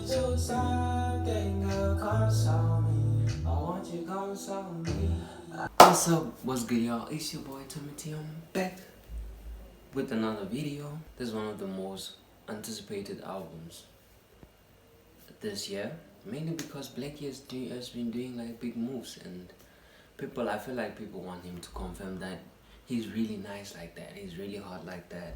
What's up? What's good, y'all? It's your boy Thami. I'm back with another video. This is one of the most anticipated albums this year, mainly because Blxckie has been doing like big moves, and I feel like people want him to confirm that he's really nice like that, he's really hot like that.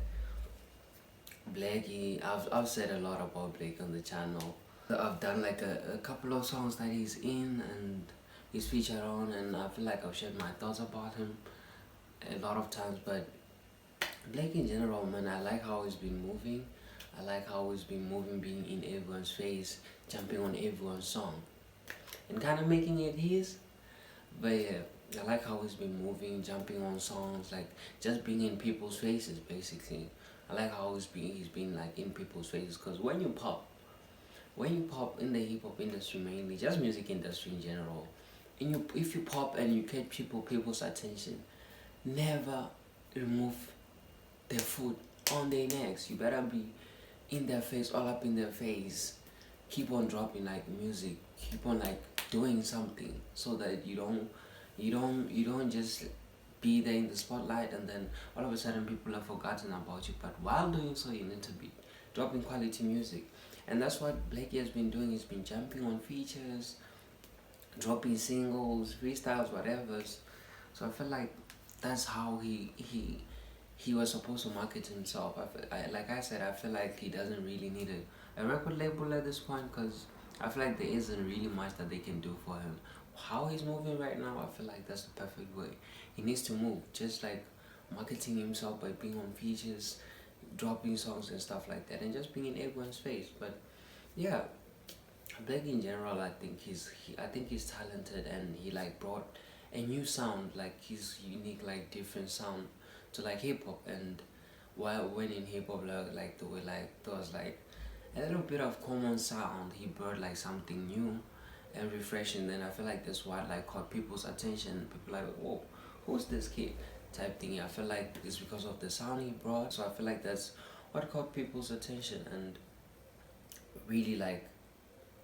Blxckie, I've said a lot about Blxckie on the channel. I've done like a couple of songs that he's in and he's featured on, and I feel like I've shared my thoughts about him a lot of times. But Blxckie in general, man, I like how he's been moving. I like how he's been moving, being in everyone's face, jumping on everyone's song, and kind of making it his. But yeah, I like how he's been moving, jumping on songs, like just being in people's faces, basically. I like how he's been like in people's faces, because when you pop in the hip hop industry, mainly just music industry in general, and if you pop and you catch people's attention, never remove their foot on their necks. You better be in their face, all up in their face. Keep on dropping like music, keep on like doing something, so that you don't just be there in the spotlight and then all of a sudden people have forgotten about you. But while doing so, you need to be dropping quality music. And that's what Blxckie has been doing. He's been jumping on features, dropping singles, freestyles, whatever. So I feel like that's how he was supposed to market himself. Like I said, I feel like he doesn't really need a record label at this point, because I feel like there isn't really much that they can do for him. How he's moving right now, I feel like that's the perfect way. He needs to move, just like marketing himself by being on features, dropping songs and stuff like that, and just being in everyone's face. But yeah, Blxckie in general, I think he's talented, and he like brought a new sound, like his unique, like different sound to like hip hop. And when in hip hop, like the way like there was like a little bit of common sound, he brought like something new and refreshing. Then I feel like that's what like caught people's attention. People like, whoa, who's this kid type thing. I feel like it's because of the sound he brought. So I feel like that's what caught people's attention and really like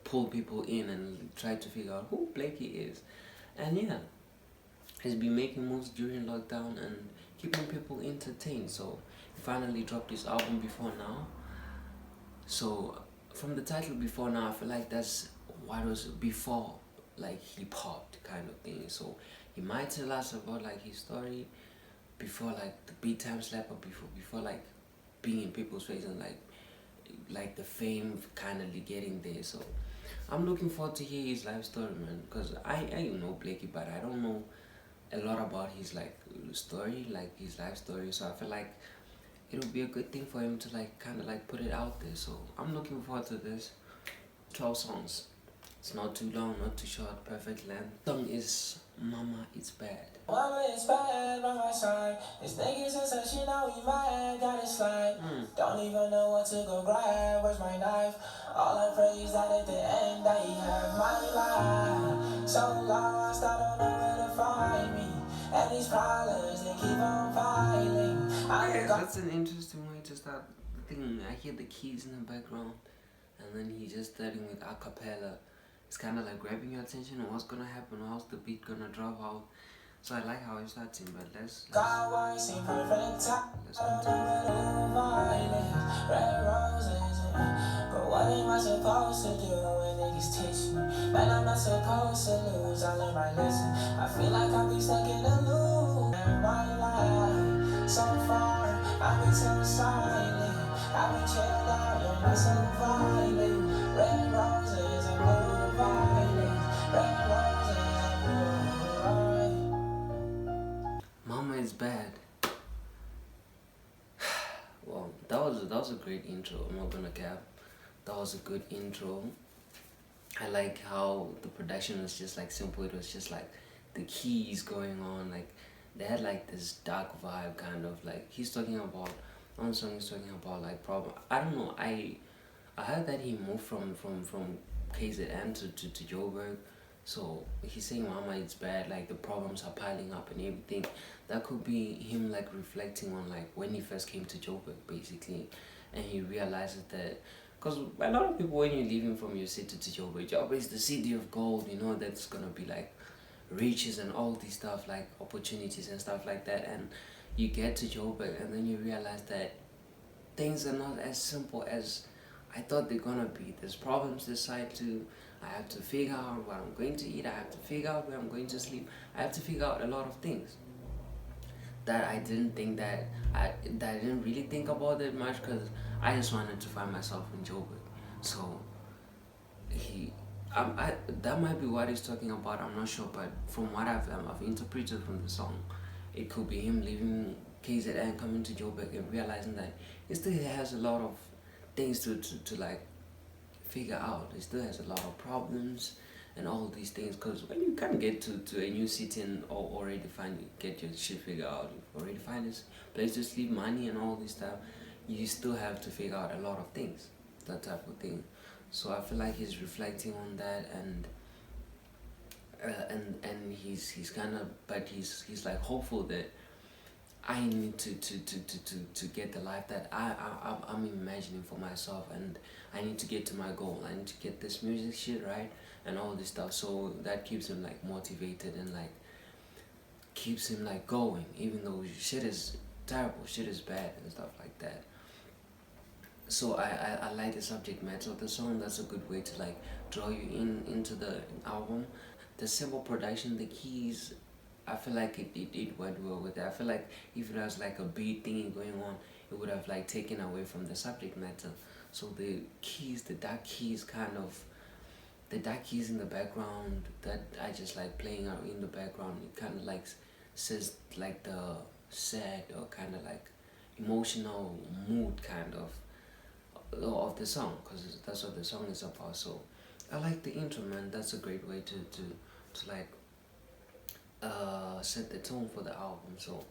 pull people in and try to figure out who Blxckie is. And yeah, he's been making moves during lockdown and keeping people entertained. So he finally dropped his album B4now. So from the title B4now, I feel like that's what was before like he popped kind of thing. So he might tell us about like his story before like the Time Shlappa, before like being in people's face and like the fame kind of getting there. So I'm looking forward to hear his life story, man, because I know Blxckie, but I don't know a lot about his like story, like his life story. So I feel like it'll be a good thing for him to like kind of like put it out there. So I'm looking forward to this. 12 songs. It's not too long, not too short, perfect length. Song is Mama It's Bad. Mama it's bad by my side. This niggas and such shit, now we mad, got it slide. Don't even know what to go grab, where's my knife? All I pray is that at the end that he have my life. So lost, I don't know where to find me. And these problems, they keep on piling. Yeah, that's an interesting way to start thinking. I hear the keys in the background, and then he's just starting with a cappella. It's kind of like grabbing your attention on what's gonna happen, how's the beat gonna drop out. So I like how he's starting, but let's continue. Red roses, but what am I supposed to do when niggas teach me? Man, I'm not supposed to lose, I learned my lesson. I feel like I'll be stuck in a loop. And my life, so far, I've been so silent. I've been chilled out, you're not so violent. Red roses and blue violets. Red roses and blue violets. Mama Is Bad. Well, that was a great intro. I'm not gonna cap. That was a good intro. I like how the production was just like simple. It was just like the keys going on. Like they had like this dark vibe, kind of like he's talking about. One song he's talking about like problem. I don't know. I heard that he moved from KZN to Joburg. So he's saying Mama It's Bad, like the problems are piling up and everything. That could be him like reflecting on like when he first came to Joburg, basically, and he realizes that Because a lot of people, when you're leaving from your city to Joburg is the city of gold, you know, that's gonna be like riches and all these stuff, like opportunities and stuff like that. And you get to Joburg and then you realize that things are not as simple as I thought they're gonna be. There's problems this side too. I have to figure out what I'm going to eat. I have to figure out where I'm going to sleep. I have to figure out a lot of things that I didn't think that I didn't really think about it much, because I just wanted to find myself in Joburg. So that might be what he's talking about. I'm not sure, but from what I've interpreted from the song, it could be him leaving KZN, coming to Joburg, and realizing that he still has a lot of things to like figure out. He still has a lot of problems and all these things, because when you can't get to a new city and already get your shit figured out, you already find this place to sleep, money and all this stuff, you still have to figure out a lot of things, that type of thing. So I feel like he's reflecting on that, and he's kind of, but he's like hopeful that I need to get the life that I'm imagining for myself, and I need to get to my goal. I need to get this music shit right and all this stuff. So that keeps him like motivated and like keeps him like going, even though shit is terrible, shit is bad and stuff like that. So I like the subject matter of the song. That's a good way to like draw you into the album. The simple production, the keys, I feel like it went well with it. I feel like if it was like a beat thingy going on, it would have like taken away from the subject matter. So the keys, the dark keys in the background that I just like playing out in the background, it kind of like says like the sad or kind of like emotional mood kind of the song, because that's what the song is about. So I like the intro, man. That's a great way to like set the tone for the album. So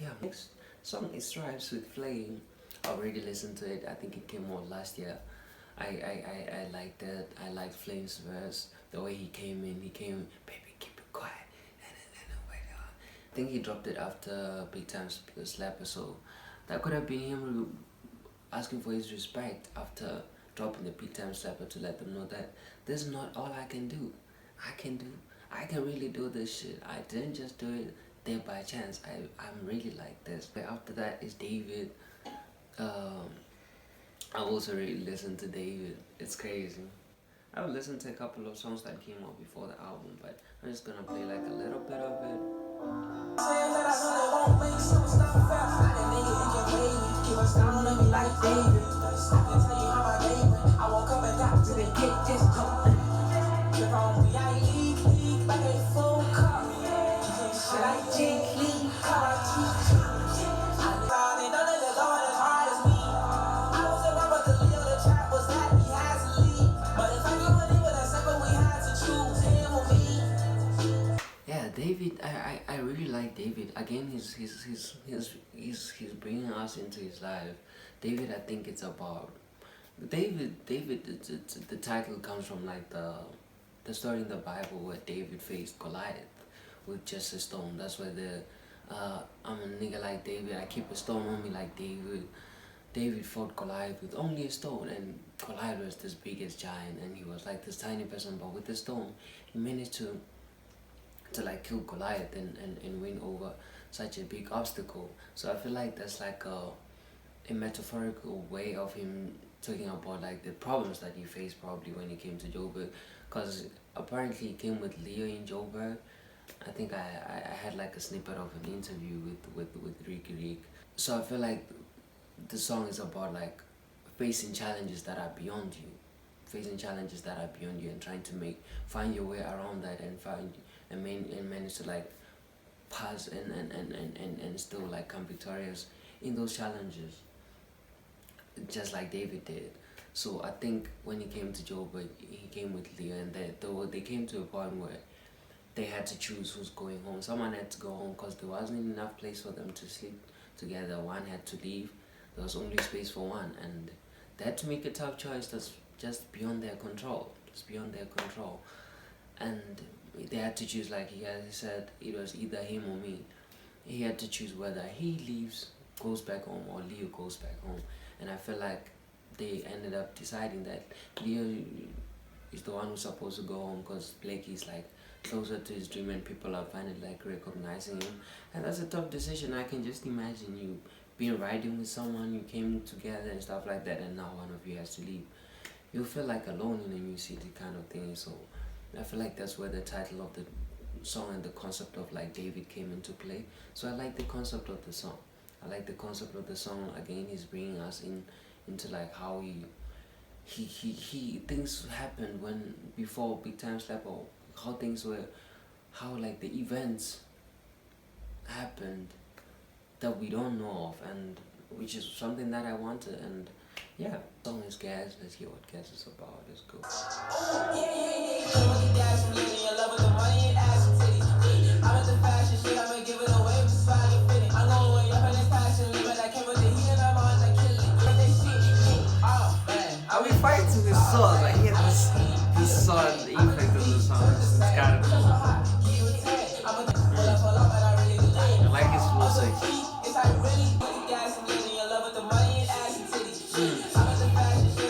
yeah, next song is Stripes with Flvme. I already listened to it. I think it came out last year. I liked it. I liked Flvme's verse, the way he came in. He came, baby, keep it quiet. I think he dropped it after Big Time Shlappa, so that could have been him asking for his respect after dropping the Big Time Shlappa, to let them know that this is not all I can do. I can really do this shit. I didn't just do it there by chance. I'm really like this. After that is David. I also really listened to David. It's crazy. I've listened to a couple of songs that came out before the album, but I'm just gonna play like a little bit of it. Yeah, David, I really like David. Again, he's bringing us into his life. David, I think it's about David. The title comes from like the story in the Bible where David faced Goliath with just a stone. That's why I'm a nigga like David. I keep a stone on me like David. David fought Goliath with only a stone, and Goliath was this biggest giant, and he was like this tiny person, but with the stone, he managed to like kill Goliath and win over such a big obstacle. So I feel like that's like a metaphorical way of him talking about like the problems that he faced probably when he came to Joburg, because apparently he came with Leo in Joburg. I think I had like a snippet of an interview with Rick. So I feel like the song is about like facing challenges that are beyond you, and trying to find your way around that, and manage to like pass and still like come victorious in those challenges, just like David did. So I think when he came to Joburg, he came with Leo, and they came to a point where they had to choose who's going home. Someone had to go home because there wasn't enough place for them to sleep together. One had to leave. There was only space for one, and they had to make a tough choice that's just beyond their control. And they had to choose, like he said, it was either him or me. He had to choose whether he leaves, goes back home, or Leo goes back home. And I feel like they ended up deciding that Leo is the one who's supposed to go home because Blxckie is like closer to his dream and people are finally like recognizing him. And that's a tough decision. I can just imagine you being riding with someone, you came together and stuff like that, and now one of you has to leave. You feel like alone in a new city kind of thing. So I feel like that's where the title of the song and the concept of like David came into play. So I like the concept of the song. I like the concept of the song. Again, he's bringing us into like how he things happened when before Big Time Shlappa, how things were, how like the events happened that we don't know of, and which is something that I wanted. And yeah, the song is Gas. Let's hear what Gas is about. Let's go. Are we fighting to this song? I hear this song, the effect of the song. It's kind of cool. I like his flow section.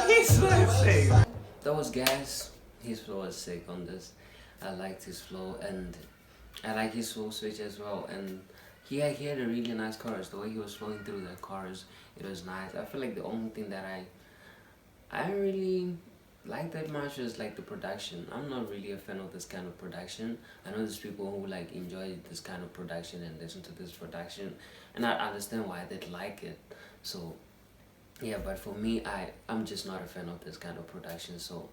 He's so sick. That was Gas. His flow was sick on this. I liked his flow, and I like his flow switch as well. And he had a really nice chorus. The way he was flowing through the chorus, it was nice. I feel like the only thing that I don't really like that much is like the production. I'm not really a fan of this kind of production. I know there's people who like enjoy this kind of production and listen to this production, and I understand why they'd like it. So yeah, but for me, I'm just not a fan of this kind of production. So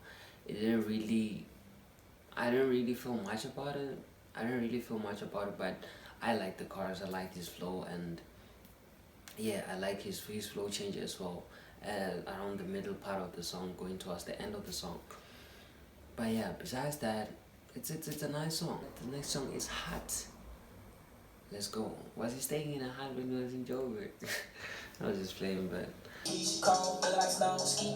it didn't really, I didn't really feel much about it. But I like the chorus. I like his flow, and yeah, I like his flow change as well. Around the middle part of the song, going towards the end of the song. But yeah, besides that, it's a nice song. The next song is Hot. Let's go. Was he staying in a hut when he was in Joburg? I was just playing, but Cold, feel like snow ski.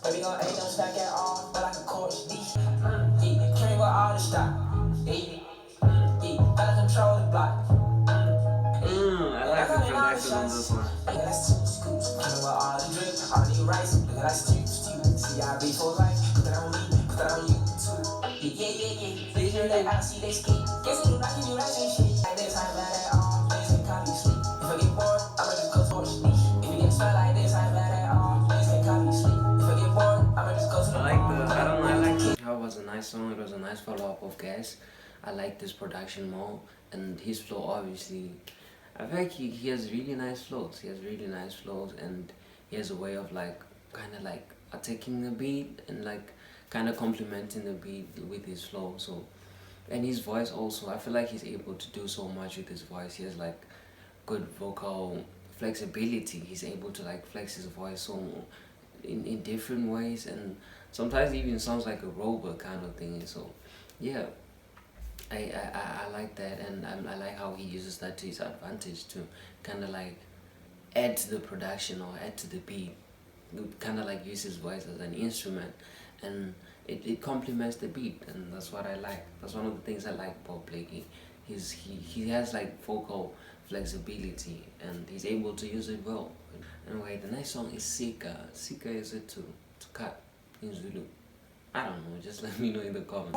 Baby gon' ain't no snack at all, but like a course D. Yeah, carry with all the stock. Yeah, gotta control the block. I like the production on this one. Yeah, that's two scoops. Coming with all the drip, all the rice. Look at that stew. See, I be for life. Put that on me, put that on you too. Yeah. They hear that I see they ski. Guess you not you right and shit. Like this, I'm mad at all. Things can call me sleep. If I get bored, I'ma just go to the beach. If you get felt like this, I'm mad at all. Things can call me sleep. If I get bored, I'ma just go to the I like it. It was a nice song. It was a nice follow-up of Gas. I like this production more, and his flow obviously. I feel like he has really nice flows. And he has a way of like kind of like attacking the beat and like kind of complementing the beat with his flow. So, and his voice also. I feel like he's able to do so much with his voice. He has like good vocal flexibility. He's able to like flex his voice so in different ways, and sometimes he even sounds like a robot kind of thing. So, yeah. I like that, and I like how he uses that to his advantage to kind of like add to the production or add to the beat, kind of like use his voice as an instrument, and it complements the beat, and that's what I like. That's one of the things I like about Blxckie. He has like vocal flexibility, and he's able to use it well. Anyway, the next song is Sika. Sika is it to cut in Zulu. I don't know, just let me know in the comments.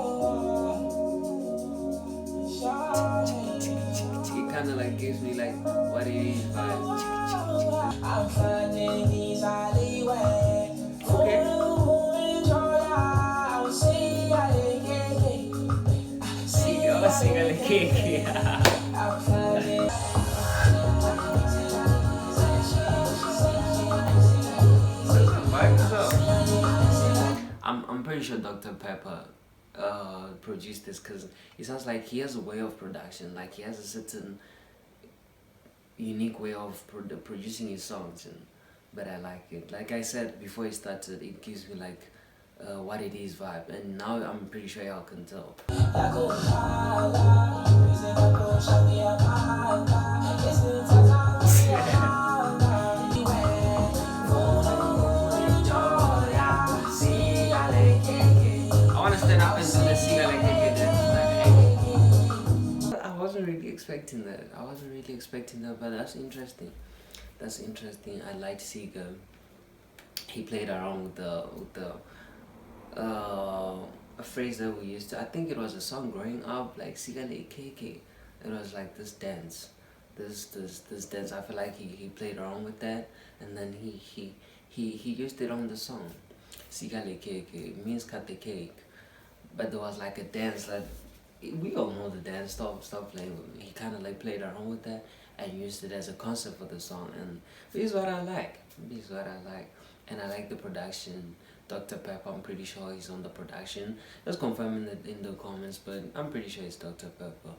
It kind of like gives me like what it is vibe. I'm finding these alleyways. Okay. I'm pretty sure Dr. Pepper produced this, because it sounds like he has a way of production, like he has a certain unique way of producing his songs, but I like it. Like I said before it started, it gives me like what it is vibe, and now I'm pretty sure y'all can tell. I wasn't really expecting that. But that's interesting. I liked Sika. he played around with the a phrase that we used to, I think it was a song growing up, like Sika. It was like this dance, this dance. I feel like he played around with that, and then he used it on the song. Sika means cut the cake, but there was like a dance that we all know the dance. Stop playing with me. He kind of like played around with that and used it as a concept for the song, and this is what I like. This is what I like, and I like the production. Dr. Pepper, I'm pretty sure he's on the production. Just confirming it in the comments, but I'm pretty sure it's Dr. Pepper.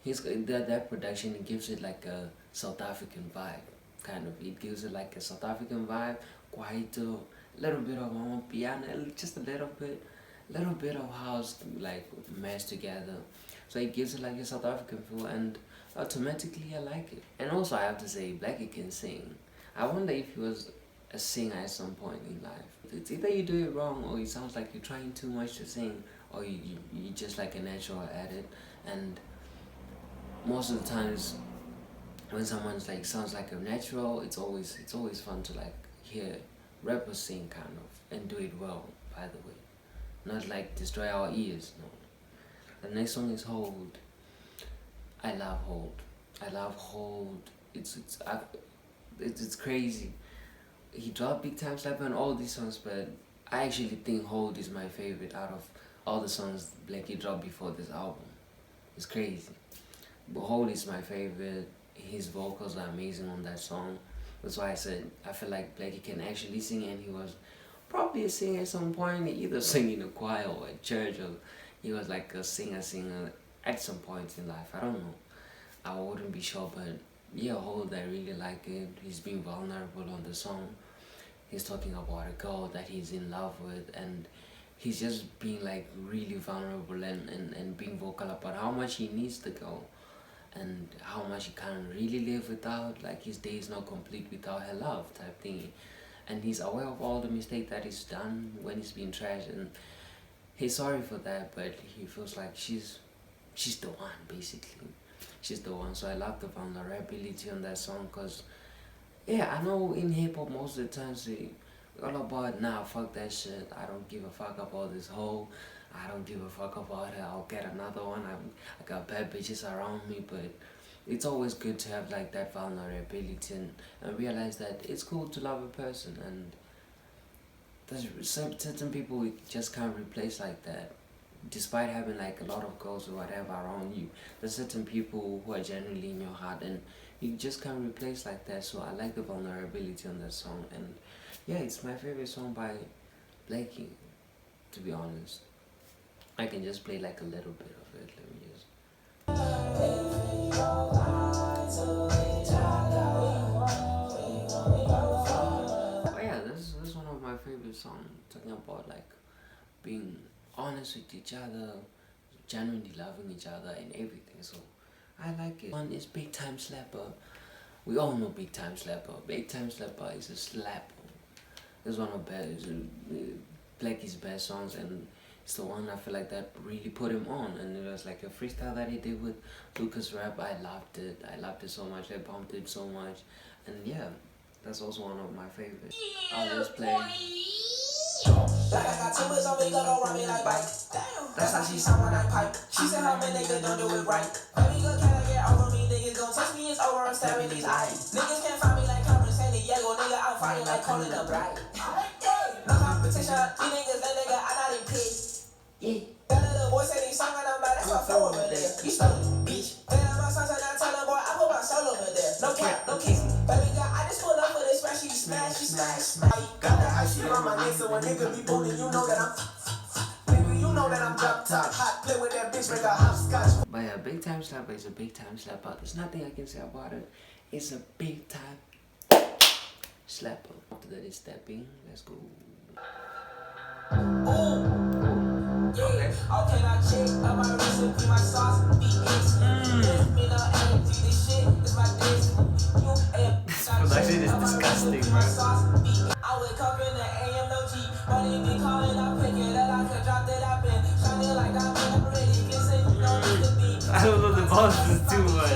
He's that production. It gives it like a South African vibe, kind of. It gives it like a South African vibe, quiet, little bit of piano, just a little bit of house like mashed together. So it gives it like a South African feel, and automatically I like it. And also I have to say, Blxckie can sing. I wonder if he was a singer at some point in life. It's either you do it wrong, or it sounds like you're trying too much to sing, or you just like a natural at it. And most of the times when someone's like sounds like a natural, it's always fun to like hear rappers sing kind of, and do it well, by the way. Not like destroy our ears, no. The next song is Hold. I love Hold. I love Hold. It's crazy. He dropped Big Time Shlappa and all these songs, but I actually think Hold is my favorite out of all the songs Blxckie dropped before this album. It's crazy. But Hold is my favorite. His vocals are amazing on that song. That's why I said I feel like Blxckie can actually sing, and he was probably a singer at some point. He either sang in a choir or at church, or he was like a singer at some point in life. I don't know. I wouldn't be sure, but yeah, Hold, I really like it. He's being vulnerable on the song. He's talking about a girl that he's in love with, and he's just being like really vulnerable and being vocal about how much he needs the girl, and how much he can't really live without, like his day is not complete without her love type thing. And he's aware of all the mistakes that he's done when he's been trashed, and he's sorry for that, but he feels like she's the one, basically. She's the one. So I love the vulnerability on that song, because yeah, I know in hip-hop most of the times we all about, nah, fuck that shit, I don't give a fuck about this hoe, I don't give a fuck about her, I'll get another one, I got bad bitches around me. But it's always good to have like that vulnerability, and realize that it's cool to love a person, and there's certain people we just can't replace like that. Despite having like a lot of girls or whatever around you, there's certain people who are genuinely in your heart, and you just can't replace like that. So I like the vulnerability on that song, and yeah, it's my favorite song by Blxckie, to be honest. I can just play like a little bit of it. Let me just. Oh yeah, this is one of my favorite songs, talking about like being honest with each other, genuinely loving each other and everything. So I like it. One is Big Time Shlappa. We all know Big Time Shlappa. Big Time Shlappa is a slapper. It's one of Blxckie's best songs, and it's the one I feel like that really put him on. And it was like a freestyle that he did with LucasRaps. I loved it. I loved it so much. I bumped it so much. And yeah, that's also one of my favorites. I'll just play. Like I got timbers on me, gonna run me like bike. Damn, that's how she sound when I pipe. She said how many niggas don't do it right. Baby girl, can I get over me? Niggas gon' touch me, it's over, I'm stabbing these eyes. Niggas can't find me like Cameron San Diego. Nigga, I'm fighting like Conan the Bright. No competition, these niggas, that nigga, I'm not in pit. Yeah. That little boy said he's song and I'm like, that's my flow over there. You stole it, bitch. Then I'm outside, and I tell him, boy, I put my soul over there. No cap, no kiss. Baby girl, I just pull up for this smash, she smash. Got the ice shit on my neck, so when nigga be booning, you know that I'm nigga, you know that I'm drop top. Hot, play with that bitch, make a hopscotch. But yeah, Big Time Shlappa is a Big Time Shlappa. There's nothing I can say about it. It's a Big Time Shlappa. After that is Steppin. Let's go. Okay, I check out my recipe, my sauce, BX. Me no energy, this shit is my destiny. That shit is disgusting, bro. I wake up in the AM, no G. Money be calling, I pick it up, I could drop that up in. Shining like I'm ready, kissing, you know need to be. I don't know, the bounce is too much.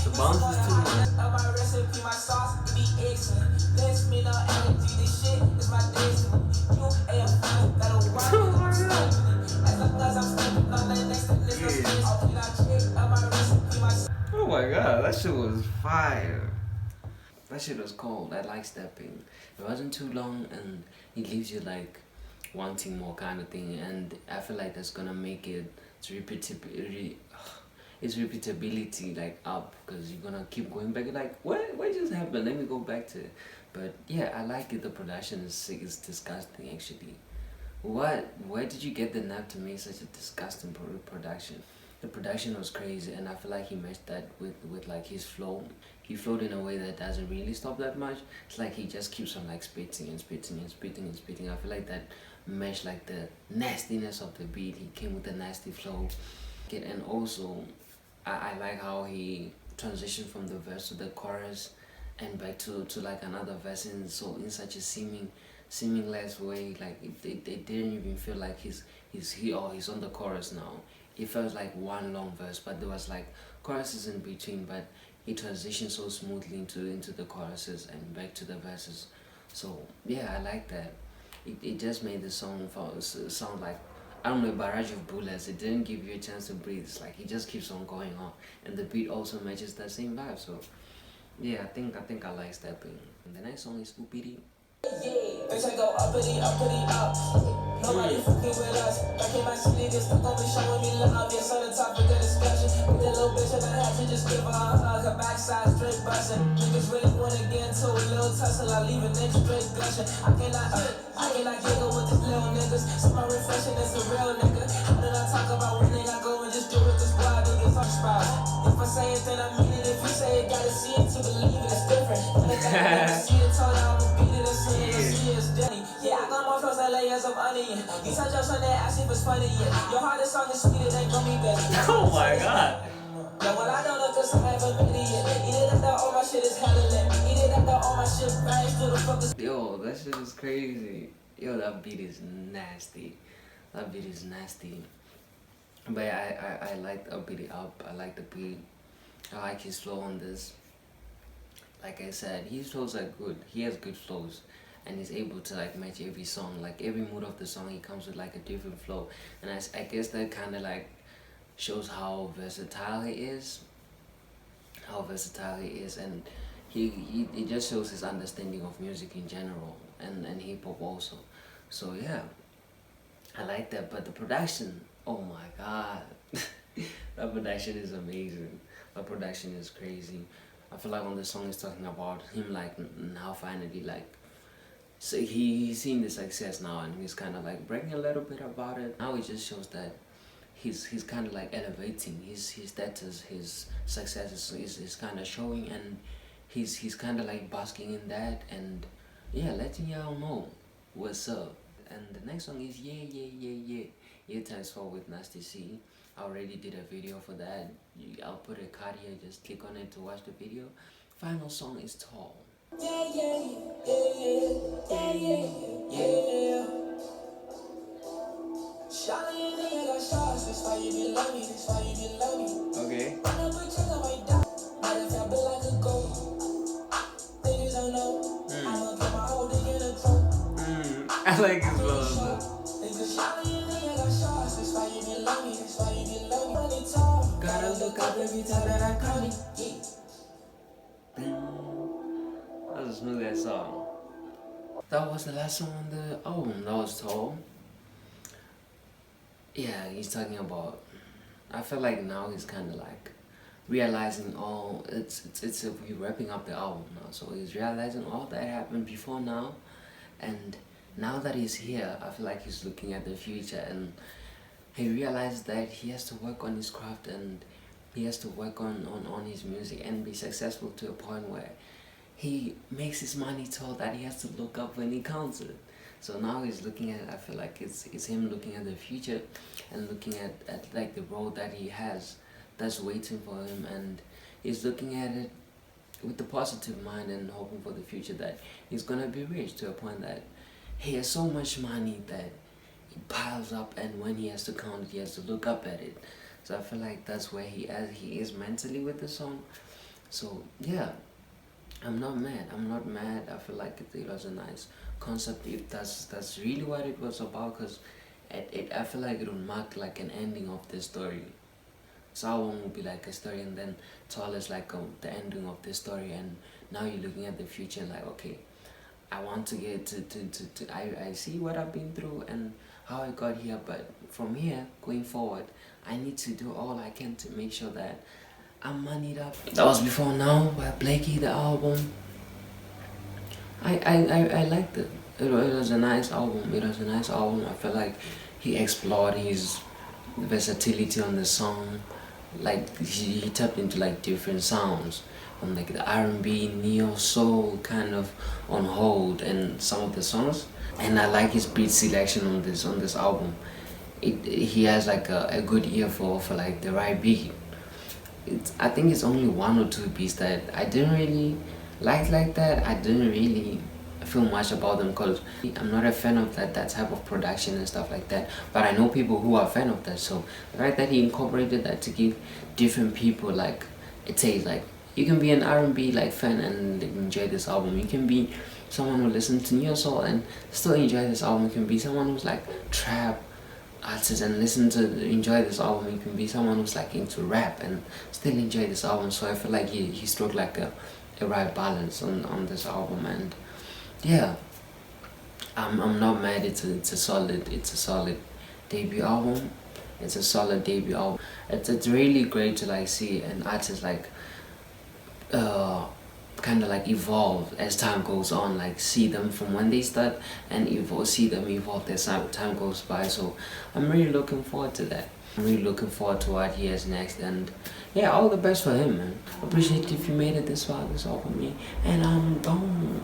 The bounce is too much. My recipe, my sauce, BX. This me no energy, this shit that shit was fire. That shit was cold. I like Stepping. It wasn't too long and it leaves you like wanting more kind of thing, and I feel like that's gonna make its repeatability like up, because you're gonna keep going back like what just happened, let me go back to it. But yeah, I like it. The production is sick. It's disgusting actually. Where did you get the nerve to make such a disgusting production? The production was crazy, and I feel like he matched that with like his flow. He flowed in a way that doesn't really stop that much. It's like he just keeps on like spitting and spitting and spitting and spitting. I feel like that matched like the nastiness of the beat. He came with a nasty flow. And also, I like how he transitioned from the verse to the chorus and back to like another verse in such a seamless way. Like it didn't even feel like he's on the chorus now. It felt like one long verse, but there was like choruses in between, but he transitioned so smoothly into the choruses and back to the verses. So yeah, I like that. It just made the song sound like, I don't know, a barrage of bullets. It didn't give you a chance to breathe. It's like it just keeps on going on, and the beat also matches that same vibe. So yeah, I think I like Stepping. And the next song is Uppity. Yeah, bitch, I go uppity, uppity, up. Nobody fucking with us. Back in my city, they still gon' be showing me love. Yes, on the topic of discussion. With that little bitch, and I had to just give her a hug. Her backside straight bustin'. Niggas really wanna get into a little tussle. I leave a nigga straight gushing. I cannot giggle with these little niggas. So my reflection is a real nigga. How did I talk about winning? I go and just do it, cause boy, I do get fucked about. If I say it, then I mean it. If you say it, gotta see it to believe it. It's different. See it, told you I'ma beat it. Yeah, I got more flows like layers of onion. You touch up on that ass if it's funny, yeah. Your hardest song is sweeter than gummy bears. Oh my god. Yeah, well, I don't know cause I haven't been yet. Eat it after all my shit is hella lit. Eat it after all my shit right through the fuckers. Yo, that shit is crazy. Yo, that beat is nasty. That beat is nasty. But I like the Uppity up. I like the beat. I like his flow on this. Like I said, his flows are good. He has good flows, and he's able to like match every song. Like every mood of the song, he comes with like a different flow, and I guess that kind of like shows how versatile he is. And he just shows his understanding of music in general, and hip hop also. So yeah, I like that. But the production, oh my god, that production is amazing. The production is crazy. I feel like when the song is talking about him like now finally like, so he's seen the success now, and he's kind of like bragging a little bit about it. Now it just shows that he's kind of like elevating his status, his success is kind of showing, and he's kind of like basking in that, and yeah, letting y'all know what's up. And the next song is yeah times 4 with Nasty C. I already did a video for that. I'll put a card here, just click on it to watch the video. Final song is Tall. Okay. I like his flow. Gotta look up every time that I call it. That was a smooth ass song. That was the last song on the album. That was Tall. Yeah, he's talking about, I feel like now he's kind of like realizing all, we're wrapping up the album now, so he's realizing all that happened before now, and now that he's here, I feel like he's looking at the future, and he realized that he has to work on his craft, and he has to work on his music and be successful to a point where he makes his money tall that he has to look up when he counts it. So now he's looking at, I feel like it's him looking at the future and looking at like the road that he has that's waiting for him, and he's looking at it with the positive mind and hoping for the future that he's gonna be rich to a point that he has so much money that it piles up, and when he has to count it, he has to look up at it. So I feel like that's where he is mentally with the song. So yeah, I'm not mad. I feel like it was a nice concept, if that's really what it was about, because I feel like it would mark like an ending of the story. This album will be like a story, and then tell us like the ending of the story, and now you're looking at the future and like, okay, I want to get to I see what I've been through and how I got here, but from here going forward I need to do all I can to make sure that I'm moneyed up. That was Before Now by Blxckie, the album. I liked it. It was a nice album. It was a nice album. I feel like he explored his versatility on the song. Like he tapped into like different sounds, from like the R&B, neo soul kind of on hold, and some of the songs. And I like his beat selection on this album. He has like a good ear for like the right beat. I think it's only one or two beats that I didn't really like that. I didn't really feel much about them because I'm not a fan of that type of production and stuff like that, but I know people who are a fan of that. So the fact that he incorporated that to give different people like a taste, like you can be an R&B like fan and enjoy this album, you can be someone who listens to neo soul and still enjoy this album, you can be someone who's like trap artist and enjoy this album, you can be someone who's like into rap and still enjoy this album. So I feel like he struck like a right balance on this album, and yeah, I'm not mad. It's a solid debut album. It's a solid debut album. It's really great to like see an artist like kind of like evolve as time goes on, like see them from when they start and see them evolve as time goes by. So I'm really looking forward to that. I'm really looking forward to what he has next, and yeah, all the best for him, man. Appreciate if you made it this far, this all for me, and I'm gone.